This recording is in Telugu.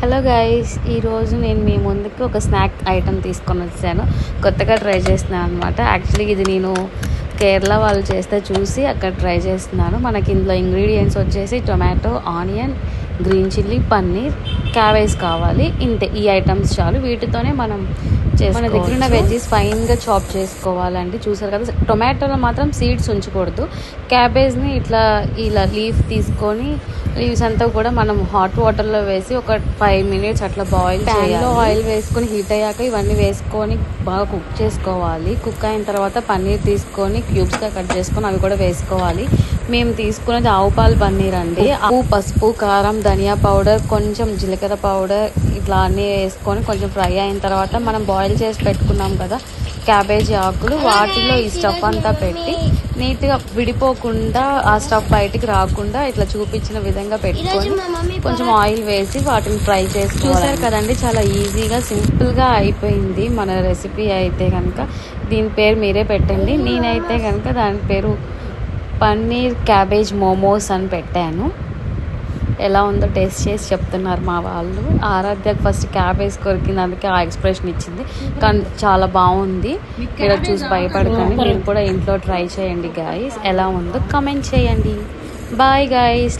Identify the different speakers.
Speaker 1: హలో గైస్, ఈరోజు నేను మీ ముందుకు ఒక స్నాక్ ఐటెం తీసుకొని వచ్చాను. కొత్తగా ట్రై చేస్తున్నాను అనమాట. యాక్చువల్లీ ఇది నేను కేరళ వాళ్ళు చేస్తే చూసి అక్కడ ట్రై చేస్తున్నాను. మనకి ఇందులో ఇంగ్రీడియంట్స్ వచ్చేసి tomato, onion, green chilli, paneer, cabbage కావాలి. ఇంతే, ఈ ఐటమ్స్ చాలు. వీటితోనే మనం మన దగ్గర ఉన్న వెజ్జీస్ ఫైన్గా చాప్ చేసుకోవాలండి. చూసారు కదా, టొమాటోలో మాత్రం సీడ్స్ ఉంచకూడదు. క్యాబేజ్ని ఇలా లీఫ్ తీసుకొని లీవ్స్ అంతా కూడా మనం హాట్ వాటర్లో వేసి ఒక 5 minutes అట్లా బాయిల్ చేయాలి. ఆయిల్ వేసుకొని హీట్ అయ్యాక ఇవన్నీ వేసుకొని బాగా కుక్ చేసుకోవాలి. కుక్ అయిన తర్వాత పన్నీర్ తీసుకొని క్యూబ్స్గా కట్ చేసుకొని అవి కూడా వేసుకోవాలి. మేము తీసుకున్నది ఆవు పాలు పన్నీర్ అండి. ఉప్పు, పసుపు, కారం, ధనియా పౌడర్, కొంచెం జీలకర్ర పౌడర్ ఇట్లా అన్నీ వేసుకొని కొంచెం ఫ్రై అయిన తర్వాత మనం బాయిల్ చేసి పెట్టుకున్నాం కదా క్యాబేజీ ఆకులు, వాటిలో ఈ స్టఫ్ అంతా పెట్టి నీట్గా విడిపోకుండా ఆ స్టఫ్ బయటికి రాకుండా ఇట్లా చూపించిన విధంగా పెట్టుకొని కొంచెం ఆయిల్ వేసి వాటిని ఫ్రై చేసి చూసారు కదండి. చాలా ఈజీగా సింపుల్గా అయిపోయింది మన రెసిపీ. అయితే కనుక దీని పేరు మీరే పెట్టండి. నేనైతే కనుక దాని పేరు పన్నీర్ క్యాబేజ్ మోమోస్ అని పెట్టాను. ఎలా ఉందో టేస్ట్ చేసి చెప్తున్నారు మా వాళ్ళు. ఆరాధ్యకు ఫస్ట్ క్యాబేజ్ కొరికింది, అందుకే ఆ ఎక్స్ప్రెషన్ ఇచ్చింది. కానీ చాలా బాగుంది. మీరు చూసి భయపడకండి, మీరు కూడా ఇంట్లో ట్రై చేయండి గాయస్. ఎలా ఉందో కమెంట్ చేయండి. Bye guys.